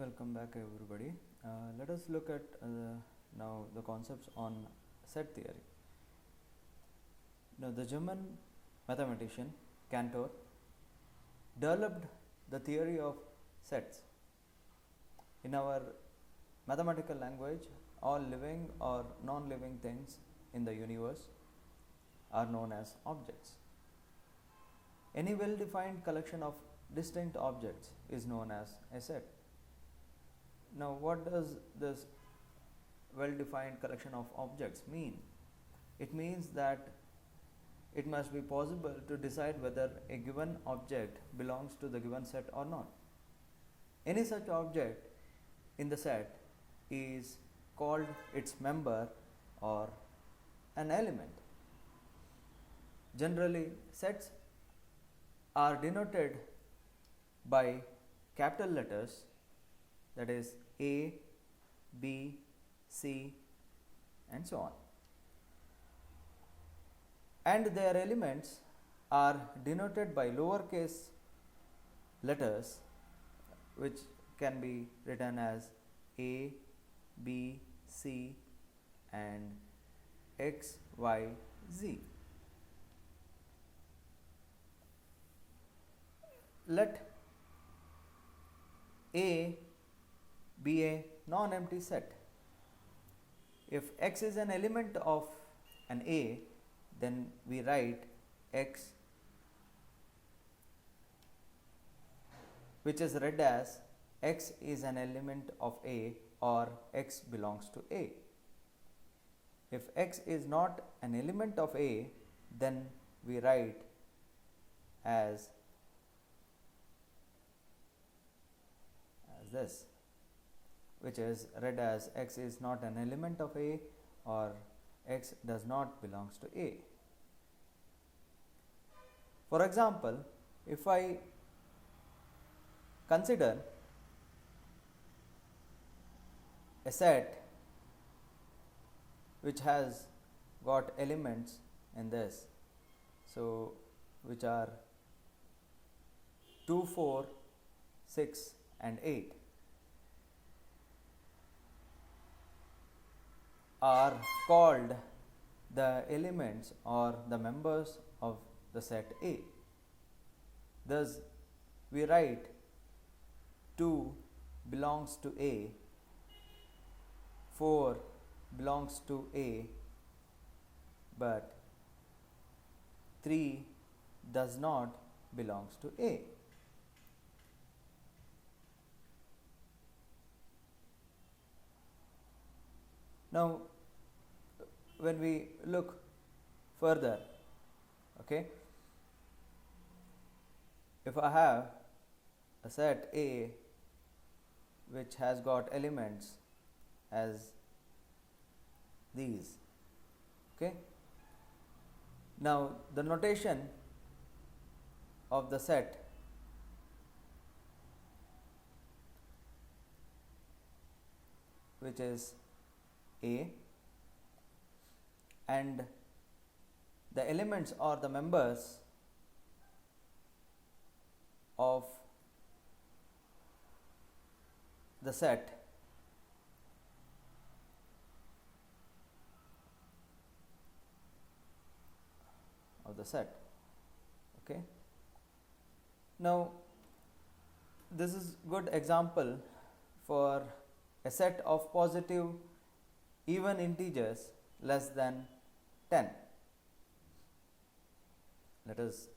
Welcome back everybody. Let us look at now the concepts on set theory. Now the German mathematician Cantor developed the theory of sets. In our mathematical language, all living or non-living things in the universe are known as objects. Any well-defined collection of distinct objects is known as a set. Now, what does this well-defined collection of objects mean? It means that it must be possible to decide whether a given object belongs to the given set or not. Any such object in the set is called its member or an element. Generally, sets are denoted by capital letters, that is A, B, C and so on, and their elements are denoted by lowercase letters, which can be written as A, B, C and X, Y, Z. Let A be a non-empty set. If X is an element of an A, then we write X, which is read as X is an element of A or X belongs to A. If X is not an element of A, then we write as this, which is read as X is not an element of A or X does not belongs to A. For example, if I consider a set which has got elements in this, so which are 2, 4, 6 and 8, are called the elements or the members of the set A. Thus, we write 2 belongs to A, 4 belongs to A, but 3 does not belongs to A. Now, when we look further, okay, if I have a set A which has got elements as these, okay, now the notation of the set which is A, and the elements or the members of the set okay. Now, this is good example for a set of positive even integers less than 10. Let us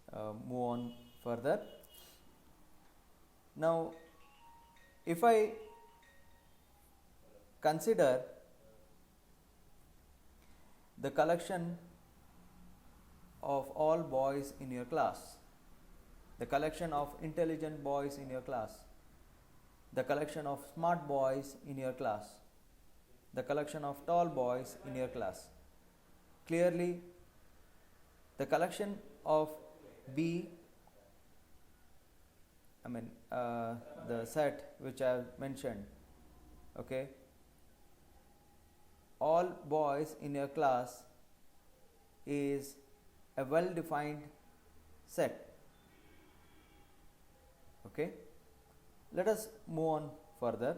move on further. Now, if I consider the collection of all boys in your class, the collection of intelligent boys in your class, the collection of smart boys in your class, the collection of tall boys in your class, clearly the collection of B, the set which I have mentioned, okay, all boys in your class is a well defined set, okay. Let us move on further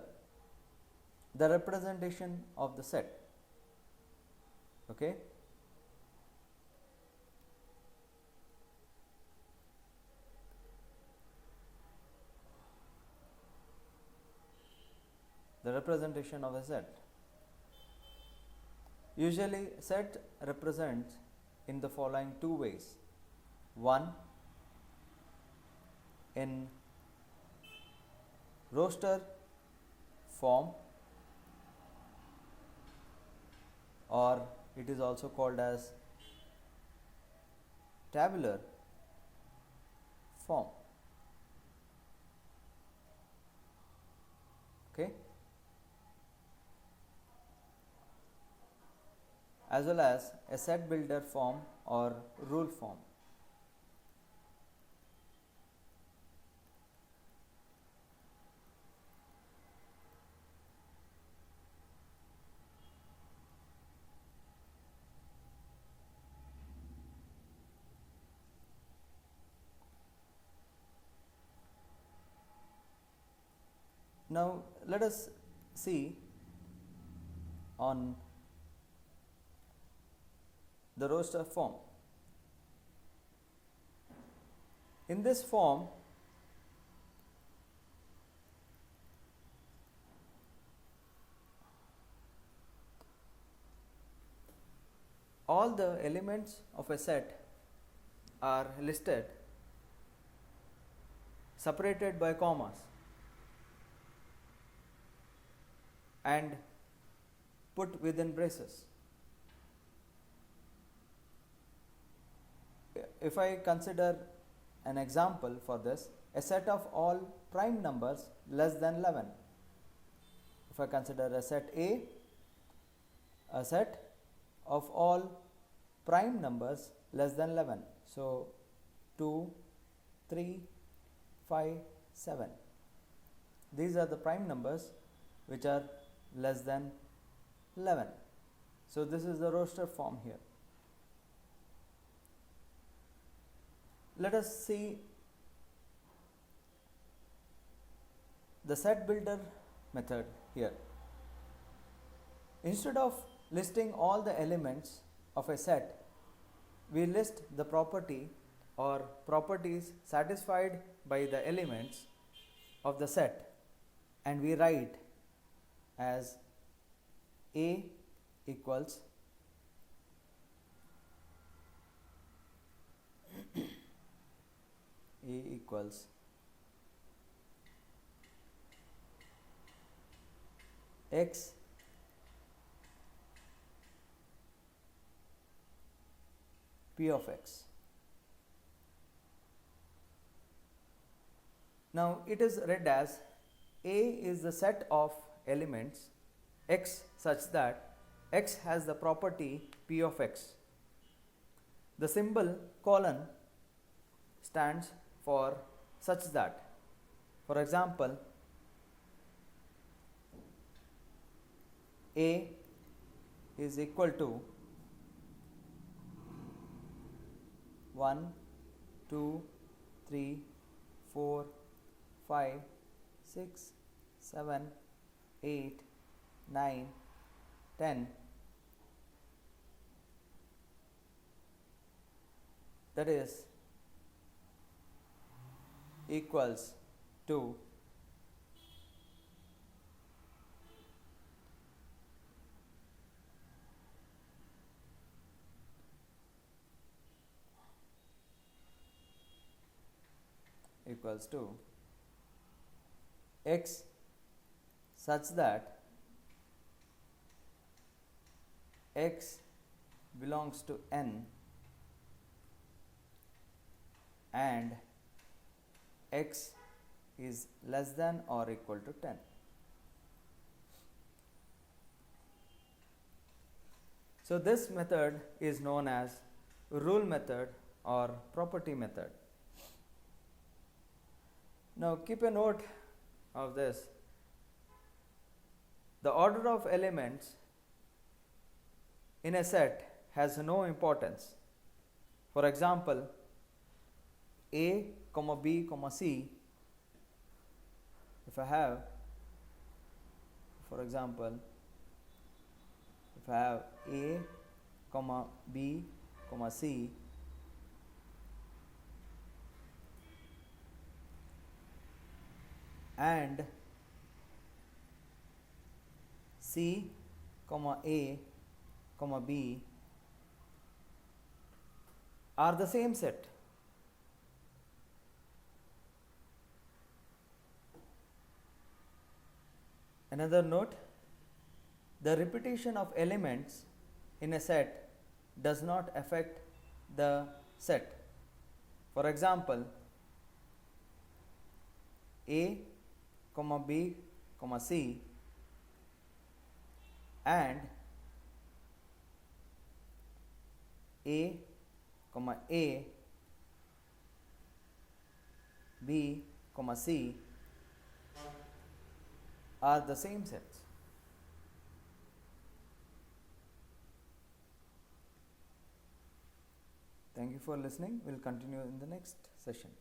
the representation of the set. Okay. The representation of a set. Usually set represents in the following two ways. One, in roster form, or it is also called as tabular form. Okay. As well as a set builder form or rule form. Now let us see on the roster form. In this form, all the elements of a set are listed separated by commas and put within braces. If I consider an example for this, a set of all prime numbers less than 11. If I consider a set A, a set of all prime numbers less than 11. So 2, 3, 5, 7. These are the prime numbers which are less than 11. So this is the roster form here. Let us see the set builder method here. Instead of listing all the elements of a set, we list the property or properties satisfied by the elements of the set, and we write as A equals A equals X P of X. Now it is read as A is the set of elements X such that X has the property P of X. The symbol colon stands for such that. For example, A is equal to 1, 2, 3, 4, 5, 6, 7, 8, 9, 10. That is equals to X such that X belongs to N and X is less than or equal to 10. So this method is known as rule method or property method. Now keep a note of this. The order of elements in a set has no importance. For example, A, B, C, if I have For example, if I have A, comma B, comma C, and C, comma A, comma B are the same set. Another note, the repetition of elements in a set does not affect the set. For example, A, comma B, comma C and A, comma A, B, comma C are the same sets. Thank you for listening. We'll continue in the next session.